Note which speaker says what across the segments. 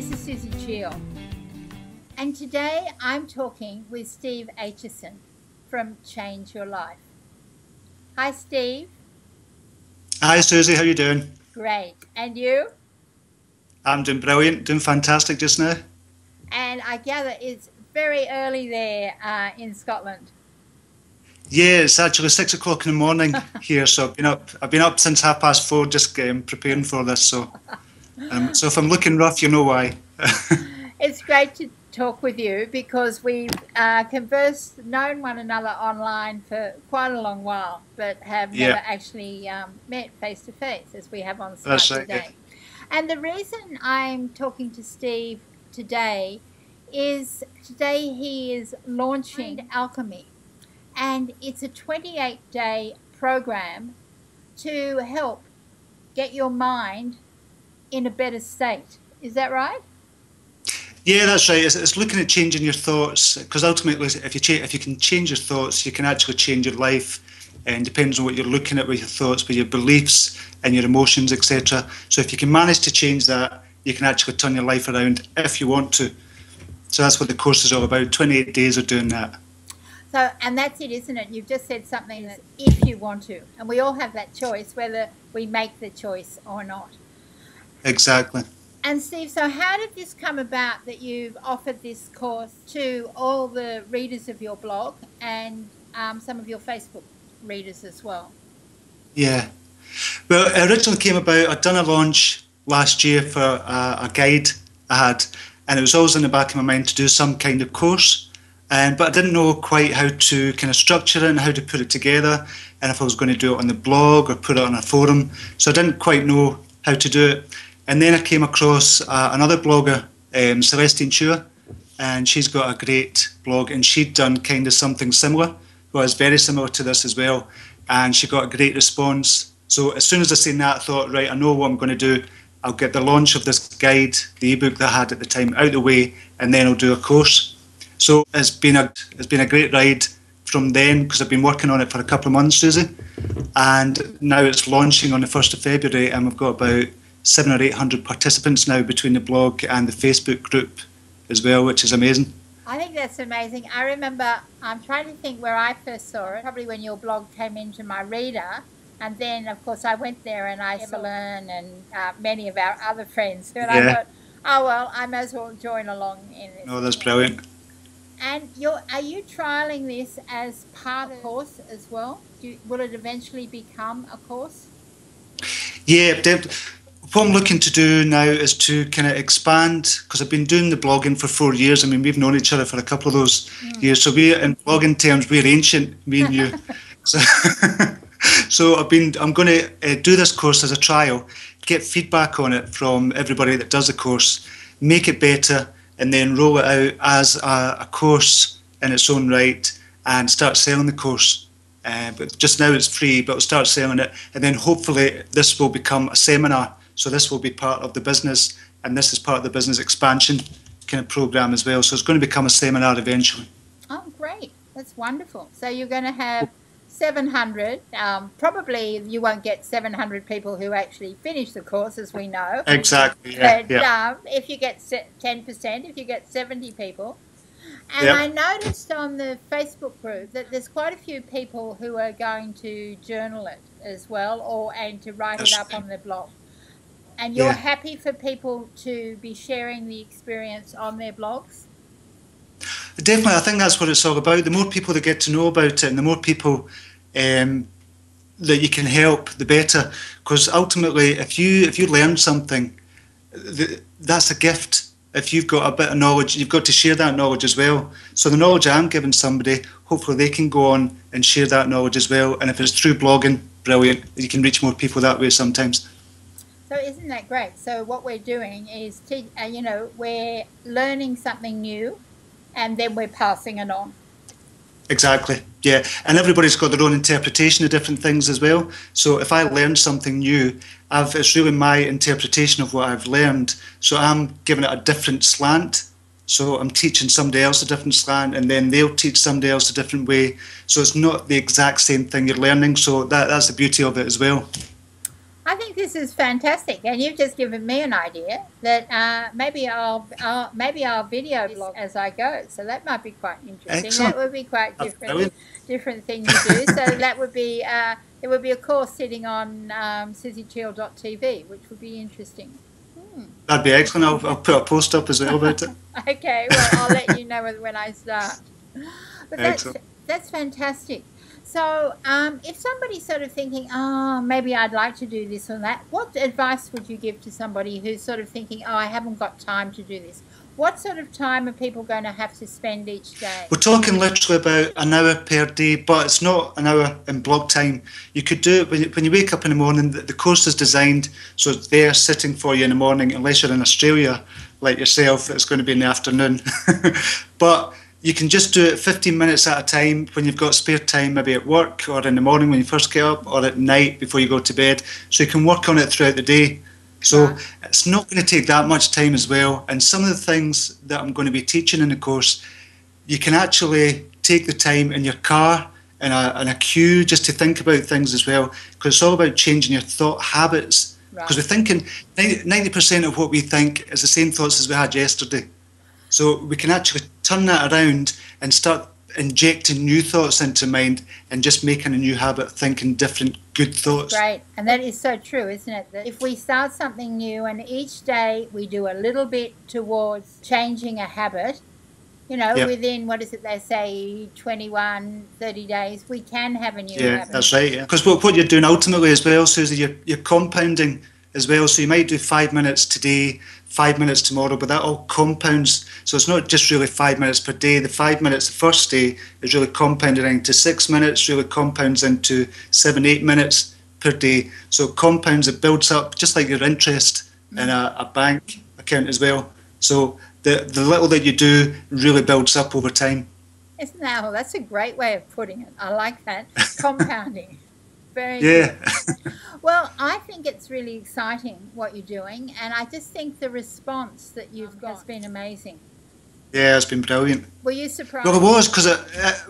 Speaker 1: This is Suzie Cheel, and today I'm talking with Steve Aitchison from Change Your Life. Hi, Steve.
Speaker 2: Hi, Susie. How you doing?
Speaker 1: Great. And you?
Speaker 2: I'm doing brilliant, doing fantastic just now.
Speaker 1: And I gather it's very early there in Scotland.
Speaker 2: Yeah, it's actually 6 o'clock in the morning here, so I've been up since 4:30, just preparing for this. So if I'm looking rough, you know why.
Speaker 1: It's great to talk with you because we've known one another online for quite a long while, but have never actually met face to face as we have on Skype today. And the reason I'm talking to Steve today is he is launching Alchemy, and it's a 28-day program to help get your mind in a better state. Is that right?
Speaker 2: Yeah, that's right. It's looking at changing your thoughts, because ultimately, if you can change your thoughts, you can actually change your life. And it depends on what you're looking at with your thoughts, with your beliefs and your emotions, etc. So if you can manage to change that, you can actually turn your life around if you want to. So that's what the course is all about. 28 days of doing that.
Speaker 1: So, and that's it, isn't it? You've just said something that if you want to, and we all have that choice, whether we make the choice or not.
Speaker 2: Exactly.
Speaker 1: And Steve, so how did this come about that you've offered this course to all the readers of your blog and some of your Facebook readers as well?
Speaker 2: Yeah. Well, it originally came about, I'd done a launch last year for a guide I had, and it was always in the back of my mind to do some kind of course, but I didn't know quite how to kind of structure it and how to put it together, and if I was going to do it on the blog or put it on a forum. So I didn't quite know how to do it. And then I came across another blogger, Suzie Cheel, and she's got a great blog, and she'd done kind of something similar, was very similar to this as well, and she got a great response. So as soon as I seen that, I thought, right, I know what I'm going to do. I'll get the launch of this guide, the ebook that I had at the time, out the way, and then I'll do a course. So it's been a great ride from then, because I've been working on it for a couple of months, Susie, and now it's launching on the 1st of February, and we've got about 700 or 800 participants now between the blog and the Facebook group as well, which is amazing.
Speaker 1: I think that's amazing. I remember, I'm trying to think where I first saw it, probably when your blog came into my reader, and then of course I went there and I saw Evelyn and many of our other friends, and I thought, oh well, I may as well join along in this.
Speaker 2: No, that's brilliant.
Speaker 1: And are you trialling this as part of a course as well? Will it eventually become a course?
Speaker 2: Yeah, what I'm looking to do now is to kind of expand, because I've been doing the blogging for 4 years. I mean, we've known each other for a couple of those years, so in blogging terms, we're ancient, me and you. So I'm going to do this course as a trial, get feedback on it from everybody that does the course, make it better, and then roll it out as a course in its own right and start selling the course. But just now it's free, but we'll start selling it, and then hopefully this will become a seminar. So this will be part of the business, and this is part of the business expansion kind of program as well. So it's going to become a seminar eventually.
Speaker 1: Oh, great. That's wonderful. So you're going to have 700. Probably you won't get 700 people who actually finish the course, as we know.
Speaker 2: Exactly.
Speaker 1: Yeah, but if you get 10%, if you get 70 people. And I noticed on the Facebook group that there's quite a few people who are going to journal it as well, and to write it up on their blog. And you're happy for people to be sharing the experience on their blogs?
Speaker 2: Definitely, I think that's what it's all about. The more people that get to know about it, and the more people that you can help, the better. Because ultimately, if you learn something, that's a gift. If you've got a bit of knowledge, you've got to share that knowledge as well. So the knowledge I'm giving somebody, hopefully they can go on and share that knowledge as well. And if it's through blogging, brilliant. You can reach more people that way sometimes.
Speaker 1: So isn't that great? So what we're doing is, we're learning something new, and then we're passing it on.
Speaker 2: Exactly, yeah. And everybody's got their own interpretation of different things as well. So if I learn something new, it's really my interpretation of what I've learned. So I'm giving it a different slant. So I'm teaching somebody else a different slant, and then they'll teach somebody else a different way. So it's not the exact same thing you're learning. So that's the beauty of it as well.
Speaker 1: I think this is fantastic, and you've just given me an idea that maybe I'll video blog as I go. So that might be quite interesting.
Speaker 2: Excellent.
Speaker 1: That would be quite different thing to do. So that would be there would be a course sitting on SuzieCheel.tv, which would be interesting.
Speaker 2: That'd be excellent. I'll put a post up as well about it.
Speaker 1: Okay, well, I'll let you know when I start. But that's fantastic. So if somebody's sort of thinking, oh, maybe I'd like to do this or that, what advice would you give to somebody who's sort of thinking, oh, I haven't got time to do this? What sort of time are people going to have to spend each day?
Speaker 2: We're talking literally about an hour per day, but it's not an hour in block time. You could do it when you wake up in the morning. The course is designed so it's there sitting for you in the morning, unless you're in Australia like yourself, it's going to be in the afternoon. But you can just do it 15 minutes at a time when you've got spare time, maybe at work or in the morning when you first get up or at night before you go to bed. So you can work on it throughout the day. So it's not going to take that much time as well. And some of the things that I'm going to be teaching in the course, you can actually take the time in your car in a queue just to think about things as well, because it's all about changing your thought habits. Because we're thinking 90% of what we think is the same thoughts as we had yesterday. So we can actually turn that around and start injecting new thoughts into mind and just making a new habit, thinking different good thoughts.
Speaker 1: Right, and that is so true, isn't it? That if we start something new and each day we do a little bit towards changing a habit, you know, within, what is it they say, 21, 30 days, we can have a new habit.
Speaker 2: Yeah, that's right, because what you're doing ultimately as well, Susie, you're compounding as well. So you might do 5 minutes today, 5 minutes tomorrow, but that all compounds. So it's not just really 5 minutes per day. The 5 minutes the first day is really compounded into 6 minutes, really compounds into 7, 8 minutes per day. So it compounds, it builds up, just like your interest in a bank account as well. So the little that you do really builds up over time.
Speaker 1: Isn't that, well, that's a great way of putting it. I like that. Compounding. Very good. Well, I think it's really exciting what you're doing, and I just think the response that you've got has been amazing.
Speaker 2: Yeah, it's been brilliant.
Speaker 1: Were you surprised?
Speaker 2: Well, it was, because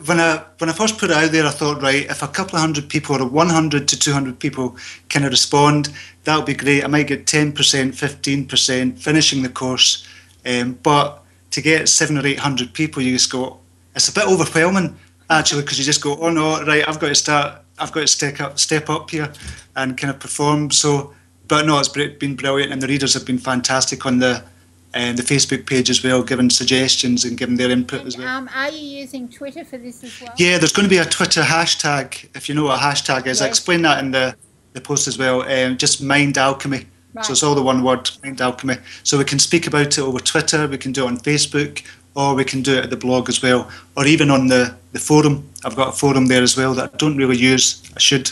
Speaker 2: when I first put it out there, I thought, right, if a couple of hundred people or 100 to 200 people kind of respond, that would be great. I might get 10%, 15% finishing the course. But to get 700 or 800 people, you just go, it's a bit overwhelming, actually, because you just go, oh no, right, I've got to step up here and kind of perform. So, but no, it's been brilliant, and the readers have been fantastic on the Facebook page as well, giving suggestions and giving their input as well.
Speaker 1: Are you using Twitter for this as well?
Speaker 2: Yeah, there's going to be a Twitter hashtag, if you know what a hashtag is. Yes. I explained that in the post as well, just Mind Alchemy. Right. So it's all the one word, Mind Alchemy. So we can speak about it over Twitter, we can do it on Facebook, or we can do it at the blog as well, or even on the forum. I've got a forum there as well that I don't really use, I should,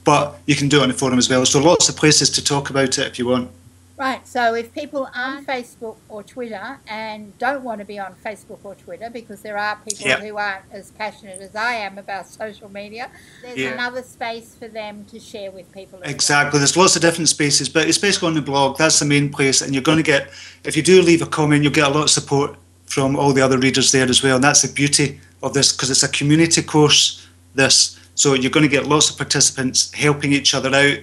Speaker 2: but you can do it on the forum as well. So lots of places to talk about it if you want.
Speaker 1: Right, so if people are on Facebook or Twitter and don't want to be on Facebook or Twitter, because there are people who aren't as passionate as I am about social media, there's another space for them to share with people.
Speaker 2: Exactly, there's lots of different spaces, but it's basically on the blog. That's the main place, and you're going to get, if you do leave a comment, you'll get a lot of support from all the other readers there as well, and that's the beauty of this, because it's a community course, so you're going to get lots of participants helping each other out.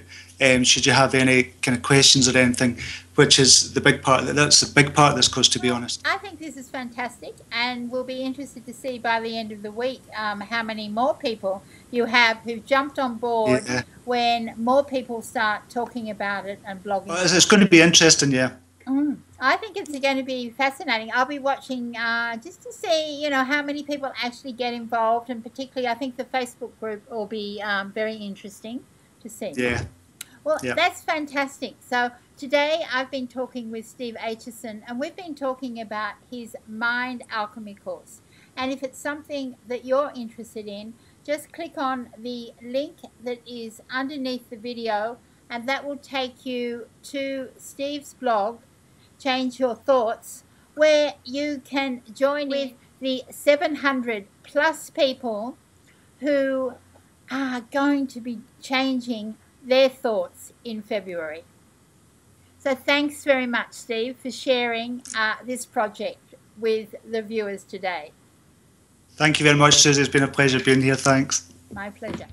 Speaker 2: Should you have any kind of questions or anything, which is the big part. That's the big part of this course, to be honest.
Speaker 1: I think this is fantastic, and we'll be interested to see by the end of the week how many more people you have who've jumped on board when more people start talking about it and blogging.
Speaker 2: Well, it's going to be interesting, yeah.
Speaker 1: I think it's going to be fascinating. I'll be watching just to see, how many people actually get involved, and particularly I think the Facebook group will be very interesting to see.
Speaker 2: Yeah.
Speaker 1: Well, that's fantastic. So today I've been talking with Steve Aitchison, and we've been talking about his Mind Alchemy course. And if it's something that you're interested in, just click on the link that is underneath the video, and that will take you to Steve's blog, Change Your Thoughts, where you can join with the 700 plus people who are going to be changing their thoughts in February. So thanks very much, Steve, for sharing this project with the viewers today.
Speaker 2: Thank you very much, Susie. It's been a pleasure being here. Thanks.
Speaker 1: My pleasure.